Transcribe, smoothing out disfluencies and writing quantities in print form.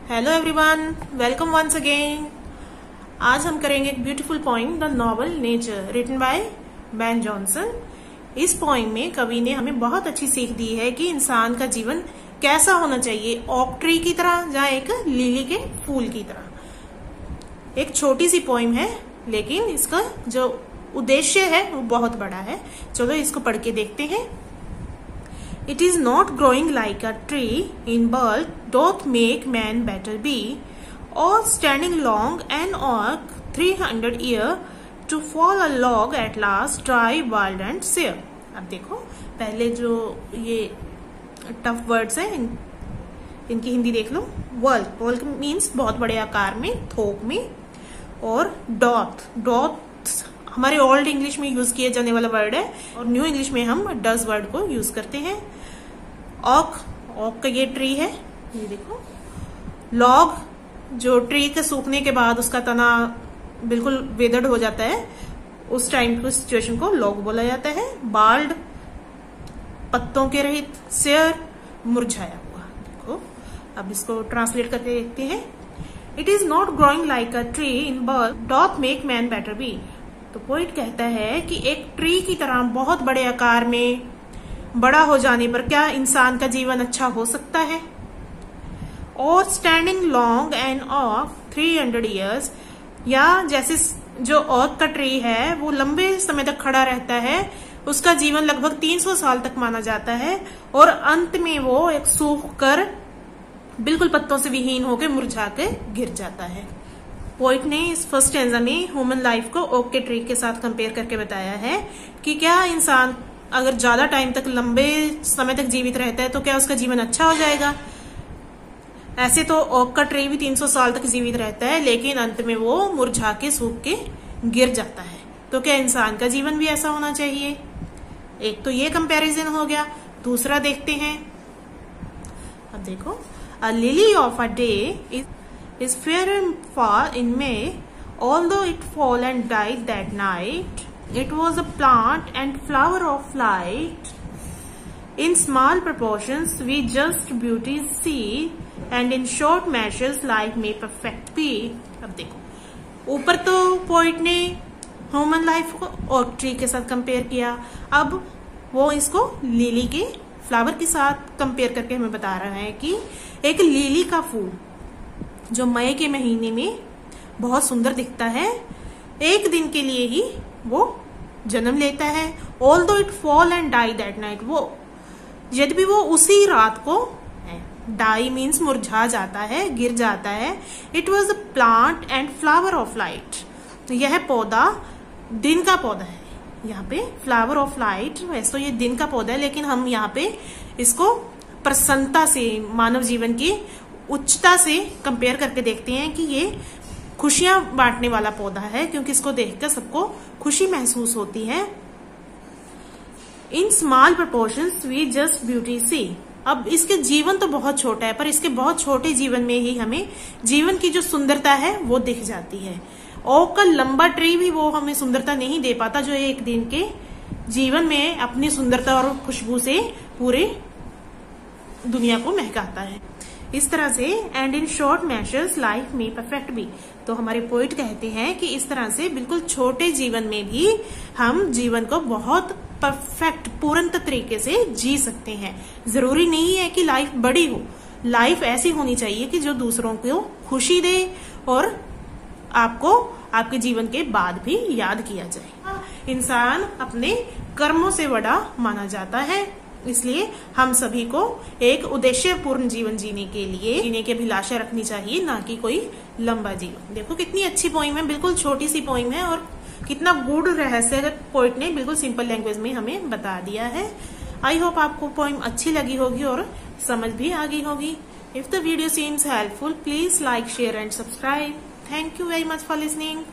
Hello everyone, welcome once again. आज हम करेंगे एक beautiful poem the noble nature written by Ben Jonson. इस पोइम में कवि ने हमें बहुत अच्छी सीख दी है कि इंसान का जीवन कैसा होना चाहिए, ओक ट्री की तरह या एक लिली के फूल की तरह। एक छोटी सी पोइम है लेकिन इसका जो उद्देश्य है वो बहुत बड़ा है। चलो इसको पढ़ के देखते हैं। It is not growing like a tree in bulk doth make man better be, or standing long an oak 300 year to fall a log at last dry wild and sere। अब देखो पहले जो ये टफ वर्ड्स हैं इनकी हिंदी देख लो। वर्ल्क means बहुत बड़े आकार में, थोक में, और डॉथ हमारे ओल्ड इंग्लिश में यूज किए जाने वाला वर्ड है और न्यू इंग्लिश में हम डज वर्ड को यूज करते हैं। ओक का ये ट्री है, ये देखो। लॉग जो ट्री के सूखने के बाद उसका तना बिल्कुल वेदर्ड हो जाता है, उस टाइम की सिचुएशन को लॉग बोला जाता है। बाल्ड पत्तों के रहित, सेयर मुरझाया हुआ। देखो अब इसको ट्रांसलेट करके देखते हैं। It is not growing like a tree in bulk doth make man better be. तो पोइट कहता है कि एक ट्री की तरह बहुत बड़े आकार में बड़ा हो जाने पर क्या इंसान का जीवन अच्छा हो सकता है। और स्टैंडिंग लॉन्ग एंड ऑक 300 ईयर्स, या जैसे जो ओक का ट्री है वो लंबे समय तक खड़ा रहता है, उसका जीवन लगभग 300 साल तक माना जाता है और अंत में वो एक सूख कर बिल्कुल पत्तों से विहीन होकर मुरझा के गिर जाता है। पोइट ने इस फर्स्ट स्टैंजा में ह्यूमन लाइफ को ओक के ट्री के साथ कंपेयर करके बताया है कि क्या इंसान अगर ज्यादा टाइम तक, लंबे समय तक जीवित रहता है तो क्या उसका जीवन अच्छा हो जाएगा। ऐसे तो ओक का ट्री भी 300 साल तक जीवित रहता है लेकिन अंत में वो मुरझा के, सूख के गिर जाता है। तो क्या इंसान का जीवन भी ऐसा होना चाहिए। एक तो ये कंपैरिजन हो गया। दूसरा देखते हैं। अब देखो, a lily of a day is fair and far in May, although it fall and died that night. It was a plant and flower of light. In small proportions we just beauty see, and in short measures life may perfect be। अब देखो, ऊपर तो poet ने human life को oak tree के साथ compare किया, अब वो इसको लिली के फ्लावर के साथ कंपेयर करके हमें बता रहा है कि एक लिली का फूल जो मई के महीने में बहुत सुंदर दिखता है, एक दिन के लिए ही वो जन्म लेता है। Although it fall and die that night, वो यद्यपि वो उसी रात को, डाई मीन्स मुरझा जाता है, गिर जाता है। It was a plant and flower of light. तो यह पौधा दिन का पौधा है। यहाँ पे फ्लावर ऑफ लाइट, वैसे तो ये दिन का पौधा है लेकिन हम यहाँ पे इसको प्रसन्नता से, मानव जीवन की उच्चता से कंपेयर करके देखते हैं कि ये खुशियां बांटने वाला पौधा है, क्योंकि इसको देखकर सबको खुशी महसूस होती है। In small proportions we just beauty see. अब इसके जीवन तो बहुत छोटा है पर इसके बहुत छोटे जीवन में ही हमें जीवन की जो सुंदरता है वो दिख जाती है। ओक का लंबा ट्री भी वो हमें सुंदरता नहीं दे पाता जो एक दिन के जीवन में अपनी सुंदरता और खुशबू से पूरे दुनिया को महकाता है। इस तरह से and in short measures life में परफेक्ट भी। तो हमारे पोइट कहते हैं कि इस तरह से बिल्कुल छोटे जीवन में भी हम जीवन को बहुत परफेक्ट, पूर्ण तरीके से जी सकते हैं। जरूरी नहीं है कि लाइफ बड़ी हो, लाइफ ऐसी होनी चाहिए कि जो दूसरों को खुशी दे और आपको आपके जीवन के बाद भी याद किया जाए। इंसान अपने कर्मों से बड़ा माना जाता है, इसलिए हम सभी को एक उद्देश्यपूर्ण जीवन जीने की अभिलाषा रखनी चाहिए, ना कि कोई लंबा जीवन। देखो कितनी अच्छी पोइम है, बिल्कुल छोटी सी पोइम है और कितना गूढ़ रहस्य पोइट ने बिल्कुल सिंपल लैंग्वेज में हमें बता दिया है। आई होप आपको पोइम अच्छी लगी होगी और समझ भी आ गई होगी। If the video seems helpful please like, share and subscribe. Thank you very much for listening.